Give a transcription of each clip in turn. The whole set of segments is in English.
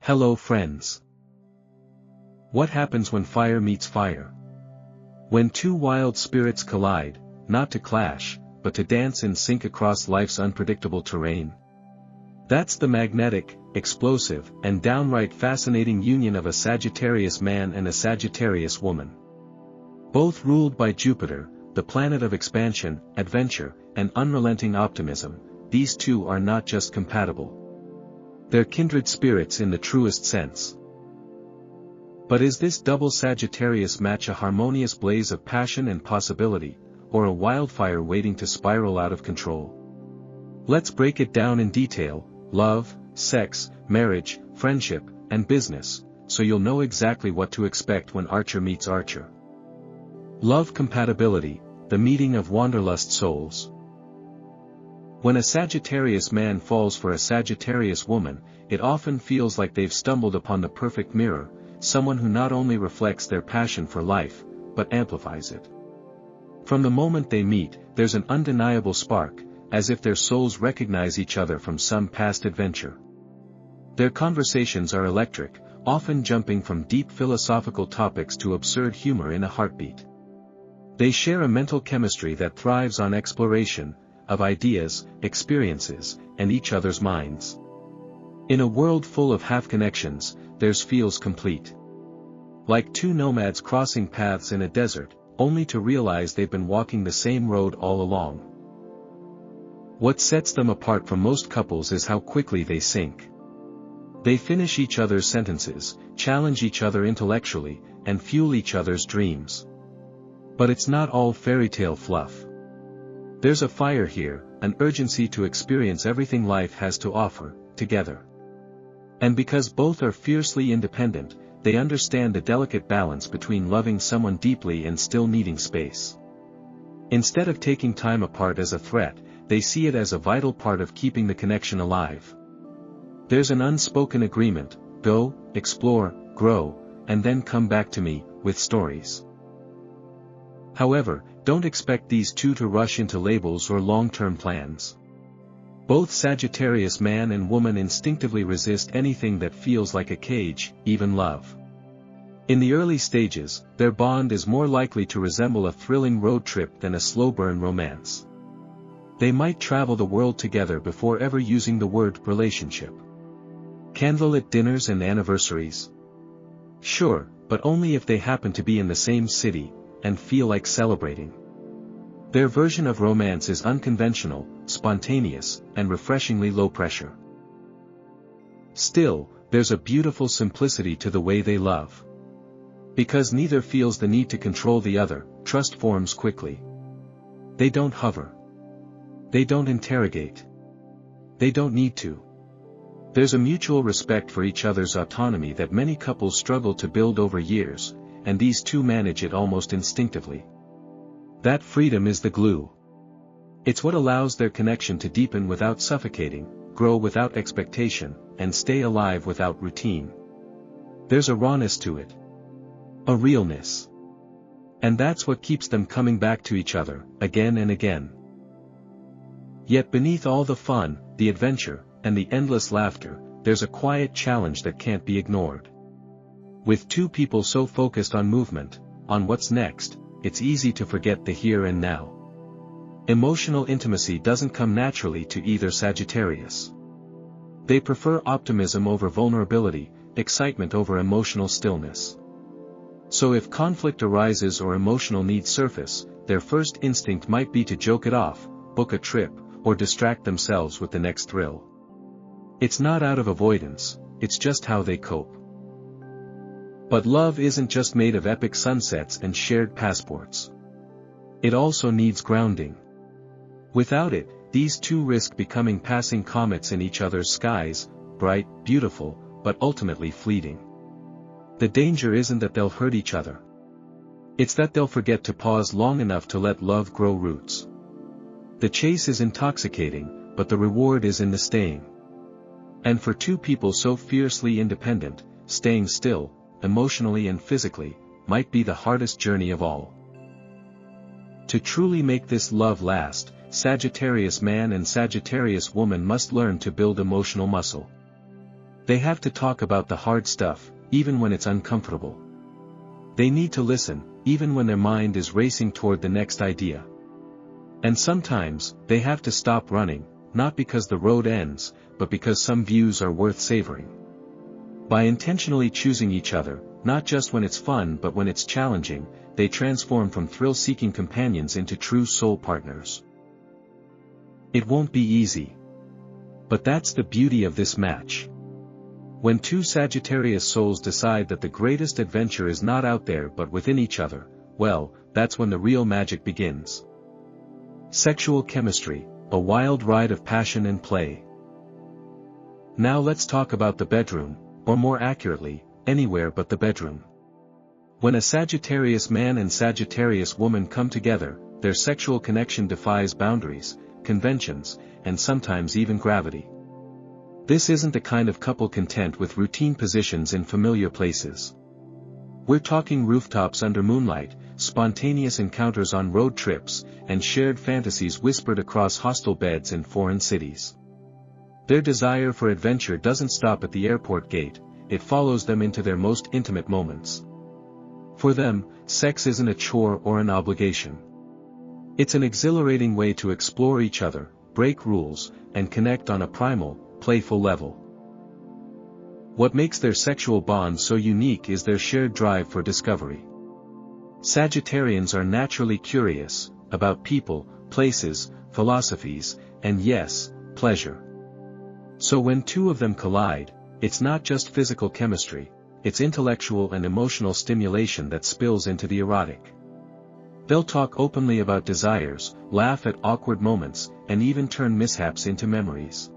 Hello friends. What happens when fire meets fire? When two wild spirits collide, not to clash, but to dance in sync across life's unpredictable terrain. That's the magnetic, explosive, and downright fascinating union of a Sagittarius man and a Sagittarius woman. Both ruled by Jupiter, the planet of expansion, adventure, and unrelenting optimism, these two are not just compatible. They're kindred spirits in the truest sense. But is this double Sagittarius match a harmonious blaze of passion and possibility, or a wildfire waiting to spiral out of control? Let's break it down in detail: love, sex, marriage, friendship, and business, so you'll know exactly what to expect when Archer meets Archer. Love compatibility, the meeting of wanderlust souls. When a Sagittarius man falls for a Sagittarius woman, it often feels like they've stumbled upon the perfect mirror, someone who not only reflects their passion for life, but amplifies it. From the moment they meet, there's an undeniable spark, as if their souls recognize each other from some past adventure. Their conversations are electric, often jumping from deep philosophical topics to absurd humor in a heartbeat. They share a mental chemistry that thrives on exploration of ideas, experiences, and each other's minds. In a world full of half-connections, theirs feels complete. Like two nomads crossing paths in a desert, only to realize they've been walking the same road all along. What sets them apart from most couples is how quickly they sync. They finish each other's sentences, challenge each other intellectually, and fuel each other's dreams. But it's not all fairy tale fluff. There's a fire here, an urgency to experience everything life has to offer, together. And because both are fiercely independent, they understand the delicate balance between loving someone deeply and still needing space. Instead of taking time apart as a threat, they see it as a vital part of keeping the connection alive. There's an unspoken agreement: go, explore, grow, and then come back to me, with stories. However, don't expect these two to rush into labels or long-term plans. Both Sagittarius man and woman instinctively resist anything that feels like a cage, even love. In the early stages, their bond is more likely to resemble a thrilling road trip than a slow-burn romance. They might travel the world together before ever using the word relationship. Candlelit dinners and anniversaries? Sure, but only if they happen to be in the same city, and feel like celebrating. Their version of romance is unconventional, spontaneous, and refreshingly low pressure. Still, there's a beautiful simplicity to the way they love. Because neither feels the need to control the other, trust forms quickly. They don't hover. They don't interrogate. They don't need to. There's a mutual respect for each other's autonomy that many couples struggle to build over years, and these two manage it almost instinctively. That freedom is the glue. It's what allows their connection to deepen without suffocating, grow without expectation, and stay alive without routine. There's a rawness to it. A realness. And that's what keeps them coming back to each other, again and again. Yet beneath all the fun, the adventure, and the endless laughter, there's a quiet challenge that can't be ignored. With two people so focused on movement, on what's next, it's easy to forget the here and now. Emotional intimacy doesn't come naturally to either Sagittarius. They prefer optimism over vulnerability, excitement over emotional stillness. So if conflict arises or emotional needs surface, their first instinct might be to joke it off, book a trip, or distract themselves with the next thrill. It's not out of avoidance, it's just how they cope. But love isn't just made of epic sunsets and shared passports. It also needs grounding. Without it, these two risk becoming passing comets in each other's skies, bright, beautiful, but ultimately fleeting. The danger isn't that they'll hurt each other. It's that they'll forget to pause long enough to let love grow roots. The chase is intoxicating, but the reward is in the staying. And for two people so fiercely independent, staying still, emotionally and physically, might be the hardest journey of all. To truly make this love last, Sagittarius man and Sagittarius woman must learn to build emotional muscle. They have to talk about the hard stuff, even when it's uncomfortable. They need to listen, even when their mind is racing toward the next idea. And sometimes, they have to stop running, not because the road ends, but because some views are worth savoring. By intentionally choosing each other, not just when it's fun but when it's challenging, they transform from thrill-seeking companions into true soul partners. It won't be easy. But that's the beauty of this match. When two Sagittarius souls decide that the greatest adventure is not out there but within each other, well, that's when the real magic begins. Sexual chemistry, a wild ride of passion and play. Now let's talk about the bedroom, or more accurately, anywhere but the bedroom. When a Sagittarius man and Sagittarius woman come together, their sexual connection defies boundaries, conventions, and sometimes even gravity. This isn't the kind of couple content with routine positions in familiar places. We're talking rooftops under moonlight, spontaneous encounters on road trips, and shared fantasies whispered across hostile beds in foreign cities. Their desire for adventure doesn't stop at the airport gate, it follows them into their most intimate moments. For them, sex isn't a chore or an obligation. It's an exhilarating way to explore each other, break rules, and connect on a primal, playful level. What makes their sexual bond so unique is their shared drive for discovery. Sagittarians are naturally curious, about people, places, philosophies, and yes, pleasure. So when two of them collide, it's not just physical chemistry, it's intellectual and emotional stimulation that spills into the erotic. They'll talk openly about desires, laugh at awkward moments, and even turn mishaps into memories.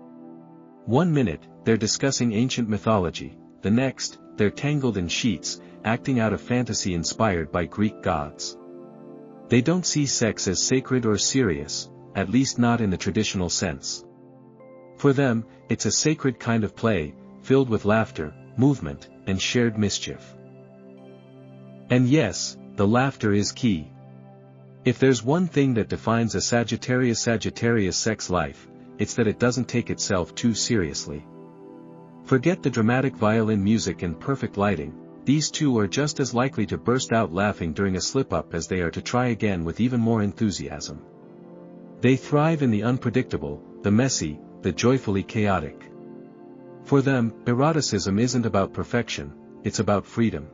One minute, they're discussing ancient mythology, the next, they're tangled in sheets, acting out a fantasy inspired by Greek gods. They don't see sex as sacred or serious, at least not in the traditional sense. For them, it's a sacred kind of play, filled with laughter, movement, and shared mischief. And yes, the laughter is key. If there's one thing that defines a Sagittarius sex life, it's that it doesn't take itself too seriously. Forget the dramatic violin music and perfect lighting, these two are just as likely to burst out laughing during a slip-up as they are to try again with even more enthusiasm. They thrive in the unpredictable, the messy, the joyfully chaotic. For them, eroticism isn't about perfection, it's about freedom.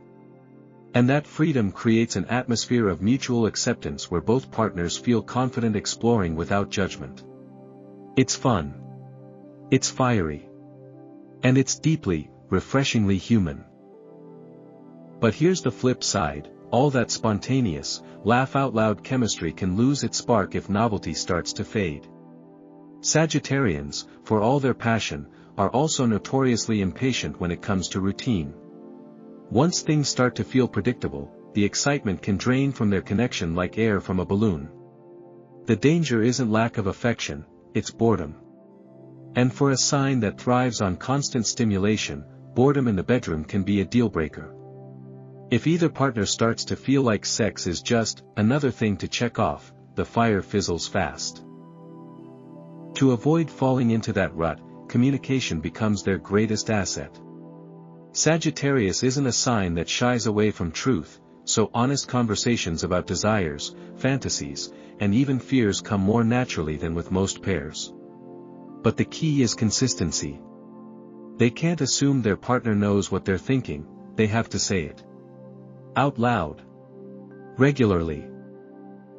And that freedom creates an atmosphere of mutual acceptance where both partners feel confident exploring without judgment. It's fun. It's fiery. And it's deeply, refreshingly human. But here's the flip side, all that spontaneous, laugh-out-loud chemistry can lose its spark if novelty starts to fade. Sagittarians, for all their passion, are also notoriously impatient when it comes to routine. Once things start to feel predictable, the excitement can drain from their connection like air from a balloon. The danger isn't lack of affection, it's boredom. And for a sign that thrives on constant stimulation, boredom in the bedroom can be a deal-breaker. If either partner starts to feel like sex is just another thing to check off, the fire fizzles fast. To avoid falling into that rut, communication becomes their greatest asset. Sagittarius isn't a sign that shies away from truth, so honest conversations about desires, fantasies, and even fears come more naturally than with most pairs. But the key is consistency. They can't assume their partner knows what they're thinking, they have to say it out loud. Regularly.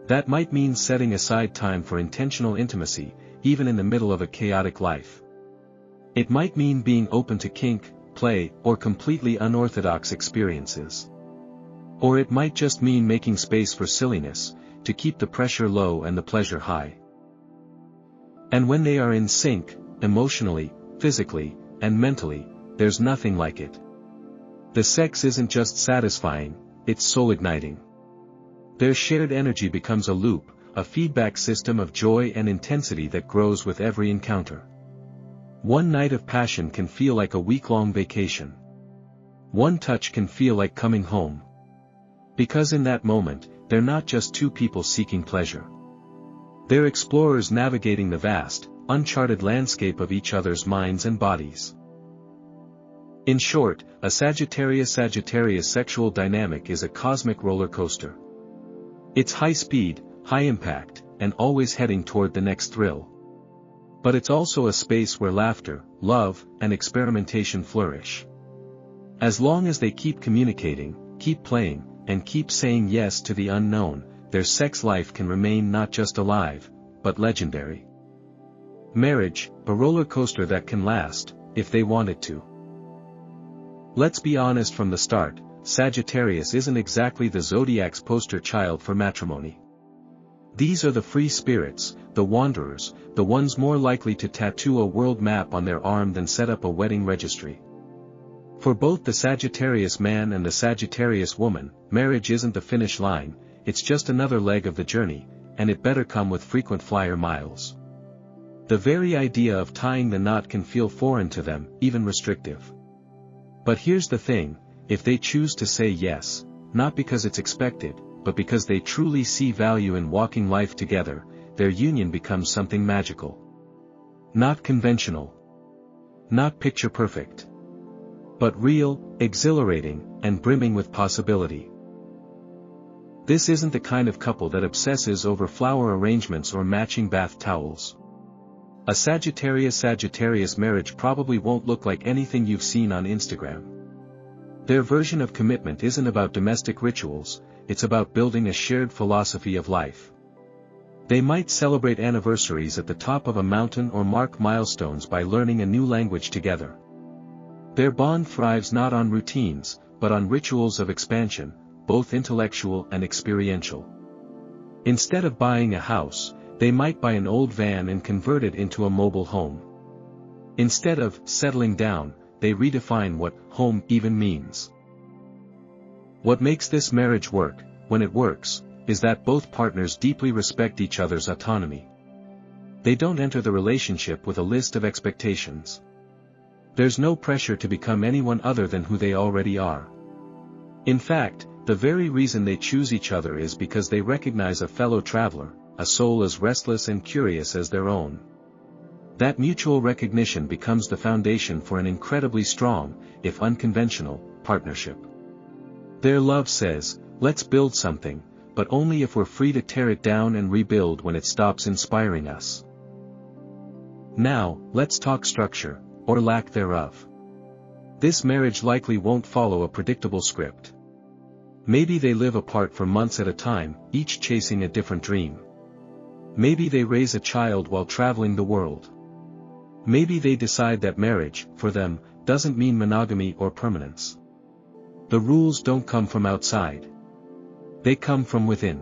That might mean setting aside time for intentional intimacy, even in the middle of a chaotic life. It might mean being open to kink, play, or completely unorthodox experiences. Or it might just mean making space for silliness, to keep the pressure low and the pleasure high. And when they are in sync, emotionally, physically, and mentally, there's nothing like it. The sex isn't just satisfying, it's soul-igniting. Their shared energy becomes a loop, a feedback system of joy and intensity that grows with every encounter. One night of passion can feel like a week-long vacation. One touch can feel like coming home. Because in that moment, they're not just two people seeking pleasure. They're explorers navigating the vast, uncharted landscape of each other's minds and bodies. In short, a Sagittarius-Sagittarius sexual dynamic is a cosmic roller coaster. It's high speed, high impact, and always heading toward the next thrill. But it's also a space where laughter, love, and experimentation flourish. As long as they keep communicating, keep playing, and keep saying yes to the unknown, their sex life can remain not just alive, but legendary. Marriage, a roller coaster that can last, if they want it to. Let's be honest from the start, Sagittarius isn't exactly the zodiac's poster child for matrimony. These are the free spirits, the wanderers, the ones more likely to tattoo a world map on their arm than set up a wedding registry. For both the Sagittarius man and the Sagittarius woman, marriage isn't the finish line, it's just another leg of the journey, and it better come with frequent flyer miles. The very idea of tying the knot can feel foreign to them, even restrictive. But here's the thing, if they choose to say yes, not because it's expected, but because they truly see value in walking life together, their union becomes something magical. Not conventional. Not picture perfect. But real, exhilarating, and brimming with possibility. This isn't the kind of couple that obsesses over flower arrangements or matching bath towels. A Sagittarius-Sagittarius marriage probably won't look like anything you've seen on Instagram. Their version of commitment isn't about domestic rituals, it's about building a shared philosophy of life. They might celebrate anniversaries at the top of a mountain or mark milestones by learning a new language together. Their bond thrives not on routines, but on rituals of expansion, both intellectual and experiential. Instead of buying a house, they might buy an old van and convert it into a mobile home. Instead of settling down, they redefine what home even means. What makes this marriage work, when it works, is that both partners deeply respect each other's autonomy. They don't enter the relationship with a list of expectations. There's no pressure to become anyone other than who they already are. In fact, the very reason they choose each other is because they recognize a fellow traveler, a soul as restless and curious as their own. That mutual recognition becomes the foundation for an incredibly strong, if unconventional, partnership. Their love says, let's build something, but only if we're free to tear it down and rebuild when it stops inspiring us. Now, let's talk structure, or lack thereof. This marriage likely won't follow a predictable script. Maybe they live apart for months at a time, each chasing a different dream. Maybe they raise a child while traveling the world. Maybe they decide that marriage, for them, doesn't mean monogamy or permanence. The rules don't come from outside. They come from within.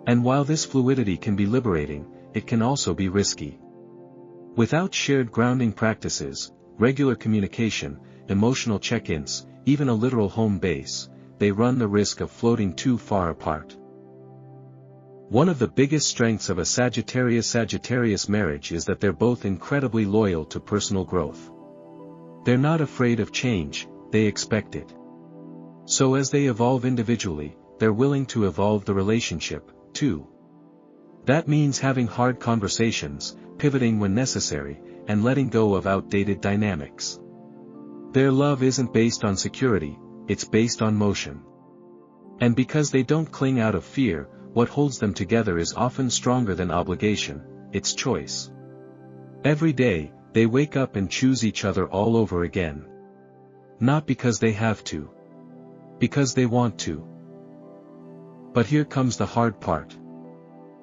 And while this fluidity can be liberating, it can also be risky. Without shared grounding practices, regular communication, emotional check-ins, even a literal home base, they run the risk of floating too far apart. One of the biggest strengths of a Sagittarius-Sagittarius marriage is that they're both incredibly loyal to personal growth. They're not afraid of change, they expect it. So as they evolve individually, they're willing to evolve the relationship, too. That means having hard conversations, pivoting when necessary, and letting go of outdated dynamics. Their love isn't based on security, it's based on motion. And because they don't cling out of fear, what holds them together is often stronger than obligation, it's choice. Every day, they wake up and choose each other all over again. Not because they have to. Because they want to. But here comes the hard part.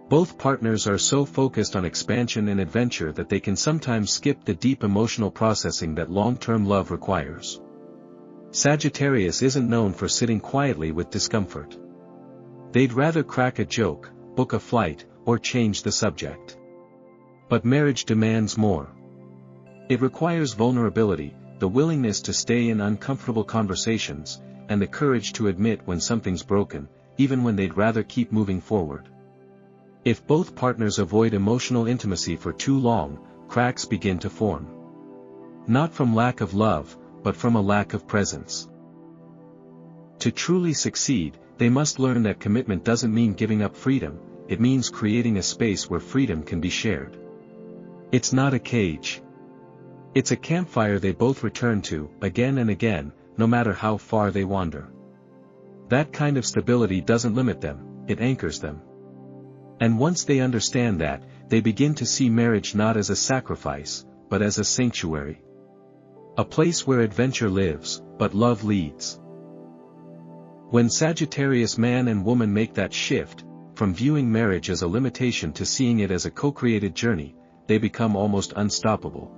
Both partners are so focused on expansion and adventure that they can sometimes skip the deep emotional processing that long-term love requires. Sagittarius isn't known for sitting quietly with discomfort. They'd rather crack a joke, book a flight, or change the subject. But marriage demands more. It requires vulnerability, the willingness to stay in uncomfortable conversations, and the courage to admit when something's broken, even when they'd rather keep moving forward. If both partners avoid emotional intimacy for too long, cracks begin to form. Not from lack of love, but from a lack of presence. To truly succeed, they must learn that commitment doesn't mean giving up freedom, it means creating a space where freedom can be shared. It's not a cage. It's a campfire they both return to, again and again, no matter how far they wander. That kind of stability doesn't limit them, it anchors them. And once they understand that, they begin to see marriage not as a sacrifice, but as a sanctuary. A place where adventure lives, but love leads. When Sagittarius man and woman make that shift, from viewing marriage as a limitation to seeing it as a co-created journey, they become almost unstoppable.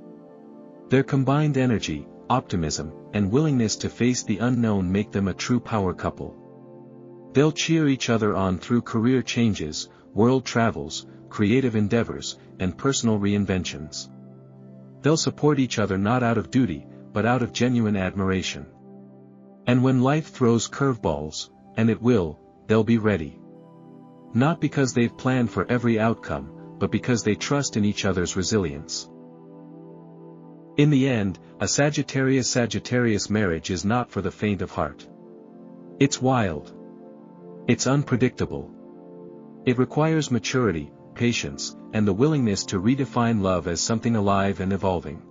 Their combined energy, optimism, and willingness to face the unknown make them a true power couple. They'll cheer each other on through career changes, world travels, creative endeavors, and personal reinventions. They'll support each other not out of duty, but out of genuine admiration. And when life throws curveballs, and it will, they'll be ready. Not because they've planned for every outcome, but because they trust in each other's resilience. In the end, a Sagittarius marriage is not for the faint of heart. It's wild. It's unpredictable. It requires maturity, patience, and the willingness to redefine love as something alive and evolving.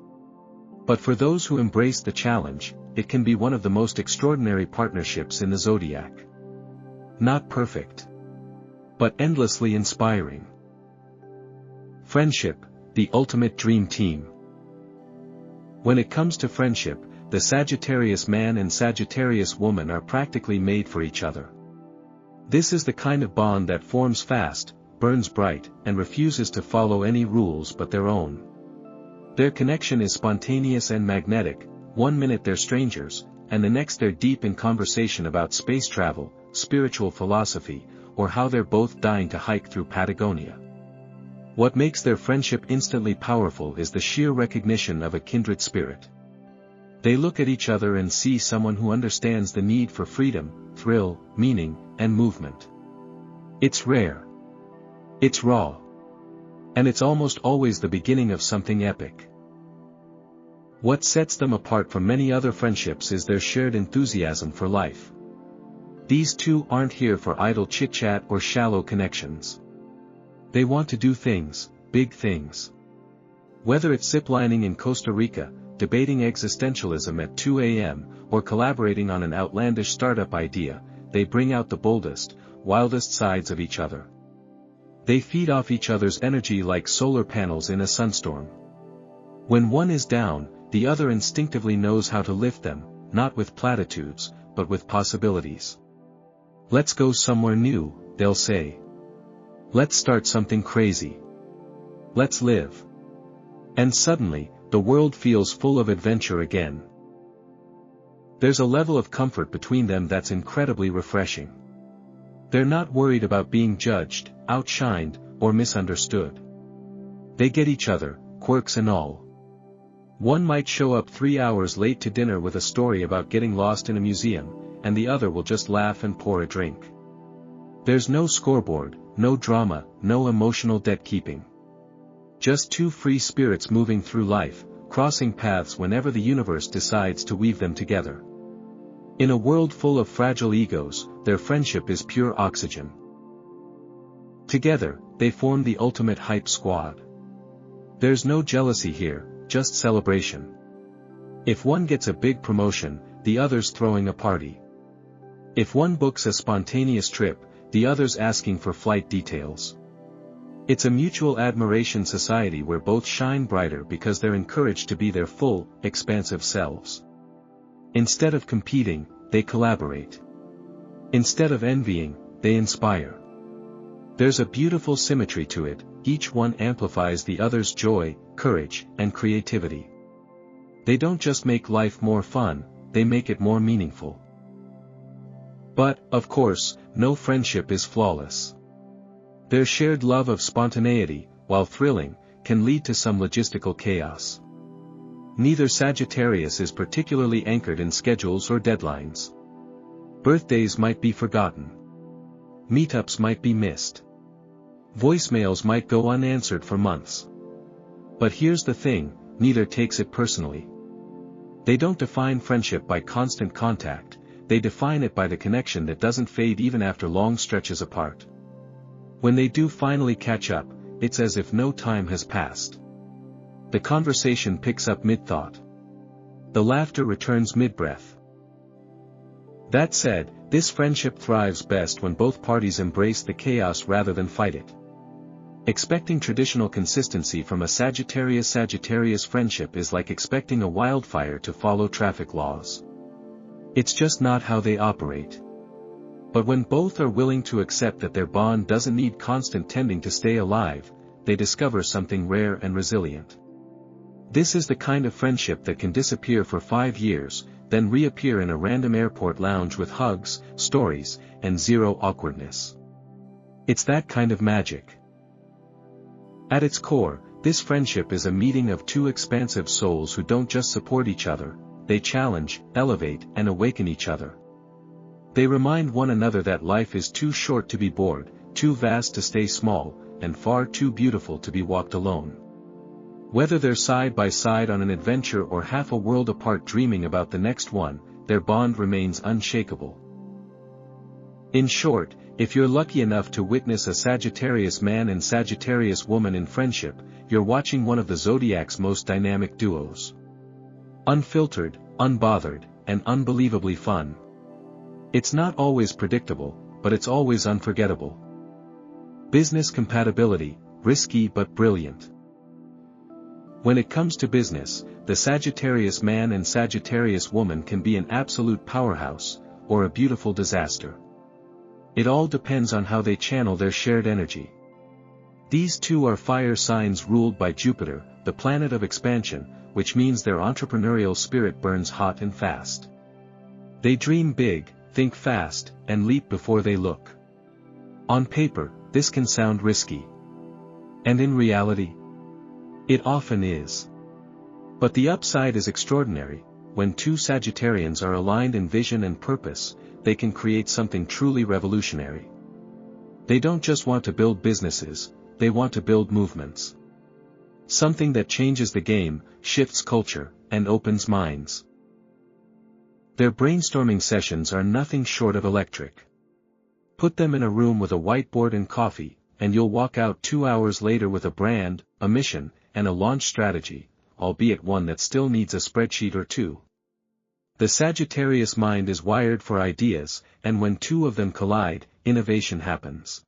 But for those who embrace the challenge, it can be one of the most extraordinary partnerships in the zodiac. Not perfect, but endlessly inspiring. Friendship, the ultimate dream team. When it comes to friendship, the Sagittarius man and Sagittarius woman are practically made for each other. This is the kind of bond that forms fast, burns bright, and refuses to follow any rules but their own. Their connection is spontaneous and magnetic. One minute they're strangers, and the next they're deep in conversation about space travel, spiritual philosophy, or how they're both dying to hike through Patagonia. What makes their friendship instantly powerful is the sheer recognition of a kindred spirit. They look at each other and see someone who understands the need for freedom, thrill, meaning, and movement. It's rare. It's raw. And it's almost always the beginning of something epic. What sets them apart from many other friendships is their shared enthusiasm for life. These two aren't here for idle chit-chat or shallow connections. They want to do things, big things. Whether it's ziplining in Costa Rica, debating existentialism at 2 a.m., or collaborating on an outlandish startup idea, they bring out the boldest, wildest sides of each other. They feed off each other's energy like solar panels in a sunstorm. When one is down, the other instinctively knows how to lift them, not with platitudes, but with possibilities. Let's go somewhere new, they'll say. Let's start something crazy. Let's live. And suddenly, the world feels full of adventure again. There's a level of comfort between them that's incredibly refreshing. They're not worried about being judged, outshined, or misunderstood. They get each other, quirks and all. One might show up 3 hours late to dinner with a story about getting lost in a museum, and the other will just laugh and pour a drink. There's no scoreboard, no drama, no emotional debt-keeping. Just two free spirits moving through life, crossing paths whenever the universe decides to weave them together. In a world full of fragile egos, their friendship is pure oxygen. Together, they form the ultimate hype squad. There's no jealousy here, just celebration. If one gets a big promotion, the other's throwing a party. If one books a spontaneous trip, the other's asking for flight details. It's a mutual admiration society where both shine brighter because they're encouraged to be their full, expansive selves. Instead of competing, they collaborate. Instead of envying, they inspire. There's a beautiful symmetry to it, each one amplifies the other's joy, courage, and creativity. They don't just make life more fun, they make it more meaningful. But, of course, no friendship is flawless. Their shared love of spontaneity, while thrilling, can lead to some logistical chaos. Neither Sagittarius is particularly anchored in schedules or deadlines. Birthdays might be forgotten. Meetups might be missed. Voicemails might go unanswered for months. But here's the thing, neither takes it personally. They don't define friendship by constant contact, they define it by the connection that doesn't fade even after long stretches apart. When they do finally catch up, it's as if no time has passed. The conversation picks up mid-thought. The laughter returns mid-breath. That said, this friendship thrives best when both parties embrace the chaos rather than fight it. Expecting traditional consistency from a Sagittarius friendship is like expecting a wildfire to follow traffic laws. It's just not how they operate. But when both are willing to accept that their bond doesn't need constant tending to stay alive, they discover something rare and resilient. This is the kind of friendship that can disappear for 5 years, then reappear in a random airport lounge with hugs, stories, and zero awkwardness. It's that kind of magic. At its core, this friendship is a meeting of two expansive souls who don't just support each other, they challenge, elevate, and awaken each other. They remind one another that life is too short to be bored, too vast to stay small, and far too beautiful to be walked alone. Whether they're side by side on an adventure or half a world apart dreaming about the next one, their bond remains unshakable. In short, if you're lucky enough to witness a Sagittarius man and Sagittarius woman in friendship, you're watching one of the zodiac's most dynamic duos. Unfiltered, unbothered, and unbelievably fun. It's not always predictable, but it's always unforgettable. Business compatibility, risky but brilliant. When it comes to business, the Sagittarius man and Sagittarius woman can be an absolute powerhouse, or a beautiful disaster. It all depends on how they channel their shared energy. These two are fire signs ruled by Jupiter, the planet of expansion, which means their entrepreneurial spirit burns hot and fast. They dream big, think fast, and leap before they look. On paper, this can sound risky. And in reality, it often is. But the upside is extraordinary. When two Sagittarians are aligned in vision and purpose, they can create something truly revolutionary. They don't just want to build businesses, they want to build movements. Something that changes the game, shifts culture, and opens minds. Their brainstorming sessions are nothing short of electric. Put them in a room with a whiteboard and coffee, and you'll walk out 2 hours later with a brand, a mission, and a launch strategy, albeit one that still needs a spreadsheet or two. The Sagittarius mind is wired for ideas, and when two of them collide, innovation happens.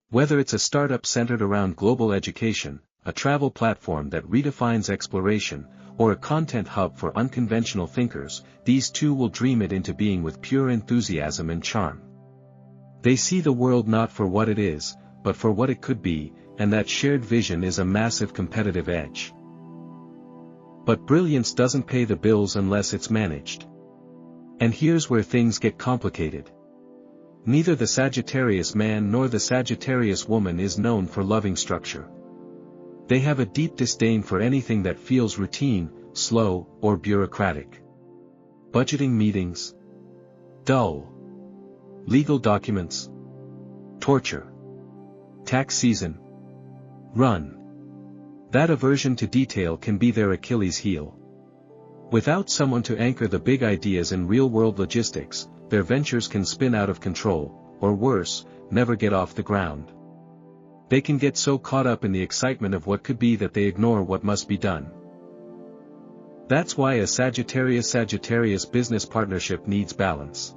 Whether it's a startup centered around global education, a travel platform that redefines exploration, or a content hub for unconventional thinkers, these two will dream it into being with pure enthusiasm and charm. They see the world not for what it is, but for what it could be, and that shared vision is a massive competitive edge. But brilliance doesn't pay the bills unless it's managed. And here's where things get complicated. Neither the Sagittarius man nor the Sagittarius woman is known for loving structure. They have a deep disdain for anything that feels routine, slow, or bureaucratic. Budgeting meetings? Dull. Legal documents? Torture. Tax season? Run. That aversion to detail can be their Achilles heel. Without someone to anchor the big ideas in real-world logistics, their ventures can spin out of control, or worse, never get off the ground. They can get so caught up in the excitement of what could be that they ignore what must be done. That's why a Sagittarius business partnership needs balance.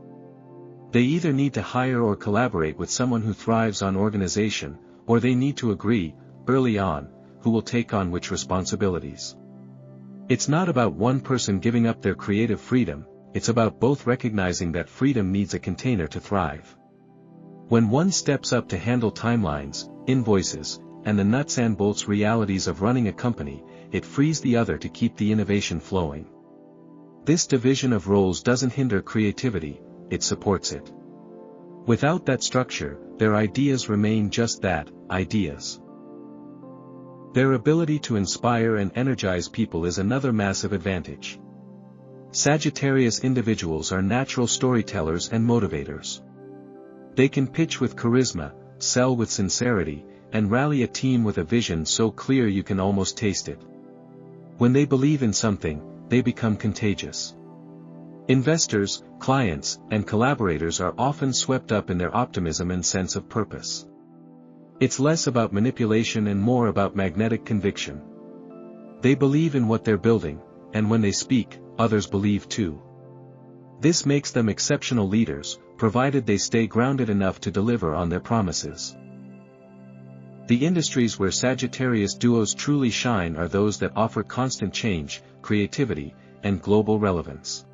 They either need to hire or collaborate with someone who thrives on organization, or they need to agree, early on, who will take on which responsibilities. It's not about one person giving up their creative freedom, it's about both recognizing that freedom needs a container to thrive. When one steps up to handle timelines, invoices, and the nuts and bolts realities of running a company, it frees the other to keep the innovation flowing. This division of roles doesn't hinder creativity, it supports it. Without that structure, their ideas remain just that, ideas. Their ability to inspire and energize people is another massive advantage. Sagittarius individuals are natural storytellers and motivators. They can pitch with charisma, sell with sincerity, and rally a team with a vision so clear you can almost taste it. When they believe in something, they become contagious. Investors, clients, and collaborators are often swept up in their optimism and sense of purpose. It's less about manipulation and more about magnetic conviction. They believe in what they're building, and when they speak, others believe too. This makes them exceptional leaders, provided they stay grounded enough to deliver on their promises. The industries where Sagittarius duos truly shine are those that offer constant change, creativity, and global relevance.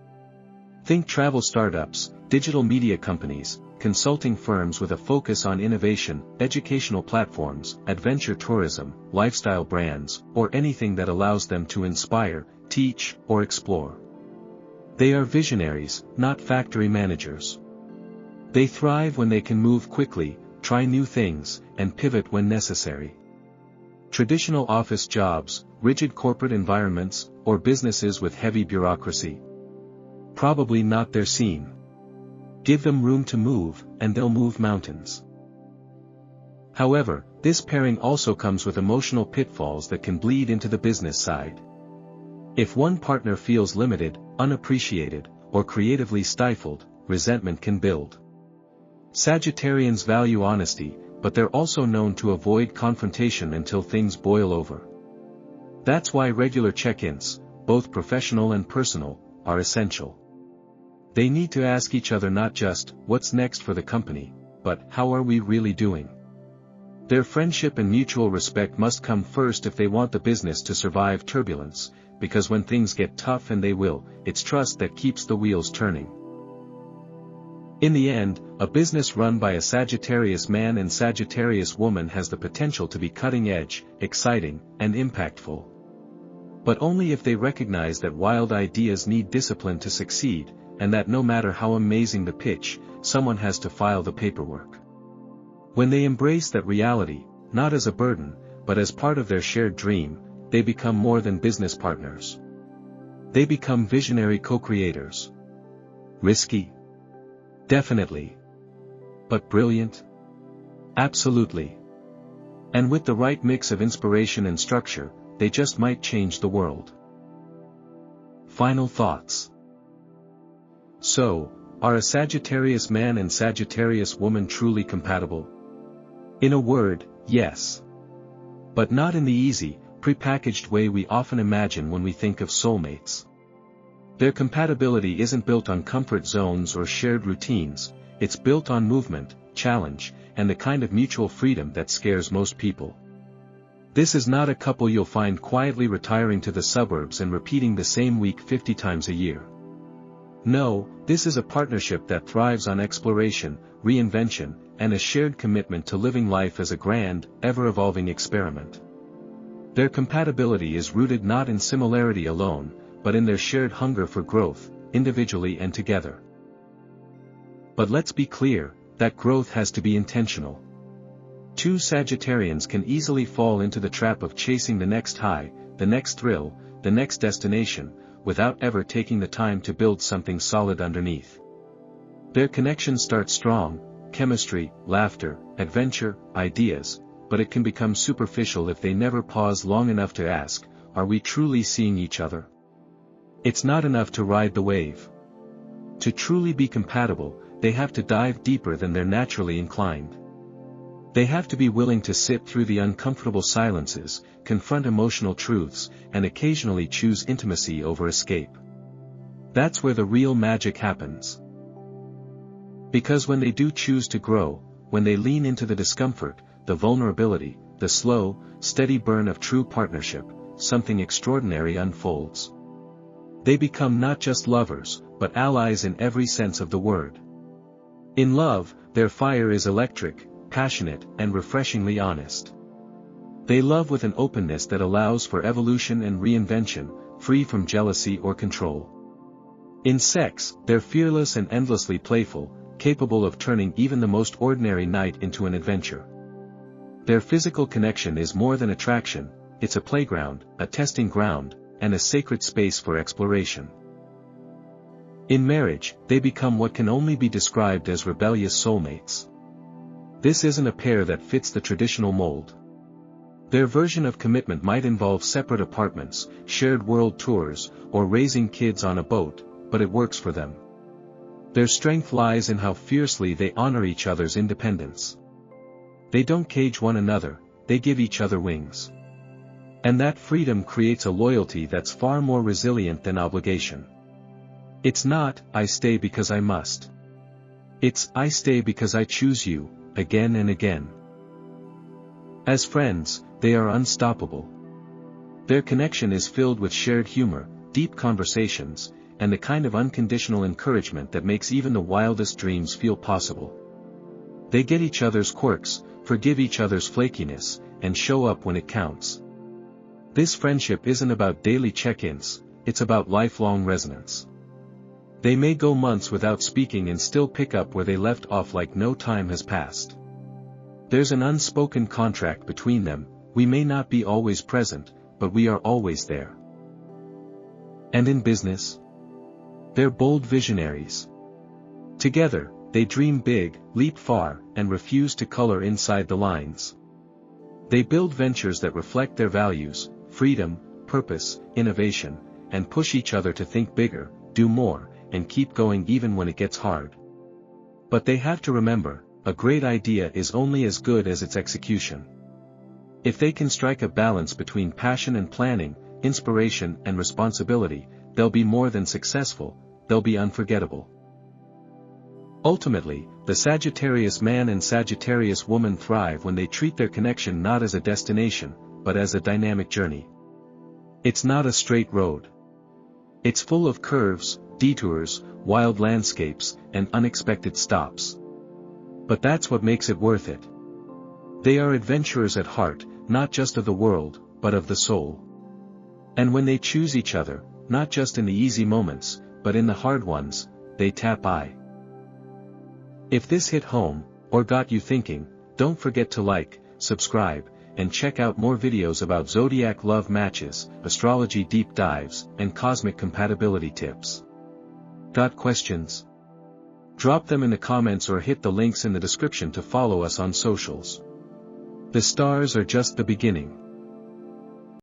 Think travel startups, digital media companies, consulting firms with a focus on innovation, educational platforms, adventure tourism, lifestyle brands, or anything that allows them to inspire, teach, or explore. They are visionaries, not factory managers. They thrive when they can move quickly, try new things, and pivot when necessary. Traditional office jobs, rigid corporate environments, or businesses with heavy bureaucracy? Probably not their scene. Give them room to move, and they'll move mountains. However, this pairing also comes with emotional pitfalls that can bleed into the business side. If one partner feels limited, unappreciated, or creatively stifled, resentment can build. Sagittarians value honesty, but they're also known to avoid confrontation until things boil over. That's why regular check-ins, both professional and personal, are essential. They need to ask each other not just, what's next for the company, but, how are we really doing? Their friendship and mutual respect must come first if they want the business to survive turbulence, because when things get tough, and they will, it's trust that keeps the wheels turning. In the end, a business run by a Sagittarius man and Sagittarius woman has the potential to be cutting-edge, exciting, and impactful. But only if they recognize that wild ideas need discipline to succeed, and that no matter how amazing the pitch, someone has to file the paperwork. When they embrace that reality, not as a burden, but as part of their shared dream, they become more than business partners. They become visionary co-creators. Risky? Definitely. But brilliant? Absolutely. And with the right mix of inspiration and structure, they just might change the world. Final thoughts. So, are a Sagittarius man and Sagittarius woman truly compatible? In a word, yes. But not in the easy, prepackaged way we often imagine when we think of soulmates. Their compatibility isn't built on comfort zones or shared routines, it's built on movement, challenge, and the kind of mutual freedom that scares most people. This is not a couple you'll find quietly retiring to the suburbs and repeating the same week 50 times a year. No, this is a partnership that thrives on exploration, reinvention, and a shared commitment to living life as a grand, ever-evolving experiment. Their compatibility is rooted not in similarity alone, but in their shared hunger for growth, individually and together. But let's be clear, that growth has to be intentional. Two Sagittarians can easily fall into the trap of chasing the next high, the next thrill, the next destination, without ever taking the time to build something solid underneath. Their connection starts strong, chemistry, laughter, adventure, ideas, but it can become superficial if they never pause long enough to ask, are we truly seeing each other? It's not enough to ride the wave. To truly be compatible, they have to dive deeper than they're naturally inclined. They have to be willing to sit through the uncomfortable silences, confront emotional truths, and occasionally choose intimacy over escape. That's where the real magic happens. Because when they do choose to grow, when they lean into the discomfort, the vulnerability, the slow, steady burn of true partnership, something extraordinary unfolds. They become not just lovers, but allies in every sense of the word. In love, their fire is electric, passionate, and refreshingly honest. They love with an openness that allows for evolution and reinvention, free from jealousy or control. In sex, they're fearless and endlessly playful, capable of turning even the most ordinary night into an adventure. Their physical connection is more than attraction, it's a playground, a testing ground, and a sacred space for exploration. In marriage, they become what can only be described as rebellious soulmates. This isn't a pair that fits the traditional mold. Their version of commitment might involve separate apartments, shared world tours, or raising kids on a boat, but it works for them. Their strength lies in how fiercely they honor each other's independence. They don't cage one another, they give each other wings. And that freedom creates a loyalty that's far more resilient than obligation. It's not, I stay because I must. It's, I stay because I choose you, again and again. As friends, they are unstoppable. Their connection is filled with shared humor, deep conversations, and the kind of unconditional encouragement that makes even the wildest dreams feel possible. They get each other's quirks, forgive each other's flakiness, and show up when it counts. This friendship isn't about daily check-ins, it's about lifelong resonance. They may go months without speaking and still pick up where they left off like no time has passed. There's an unspoken contract between them, we may not be always present, but we are always there. And in business? They're bold visionaries. Together, they dream big, leap far, and refuse to color inside the lines. They build ventures that reflect their values, freedom, purpose, innovation, and push each other to think bigger, do more, and keep going even when it gets hard. But they have to remember, a great idea is only as good as its execution. If they can strike a balance between passion and planning, inspiration and responsibility, they'll be more than successful, they'll be unforgettable. Ultimately, the Sagittarius man and Sagittarius woman thrive when they treat their connection not as a destination, but as a dynamic journey. It's not a straight road. It's full of curves, detours, wild landscapes, and unexpected stops. But that's what makes it worth it. They are adventurers at heart, not just of the world, but of the soul. And when they choose each other, not just in the easy moments, but in the hard ones, they tap I. If this hit home, or got you thinking, don't forget to like, subscribe, and check out more videos about zodiac love matches, astrology deep dives, and cosmic compatibility tips. Got questions? Drop them in the comments or hit the links in the description to follow us on socials. The stars are just the beginning.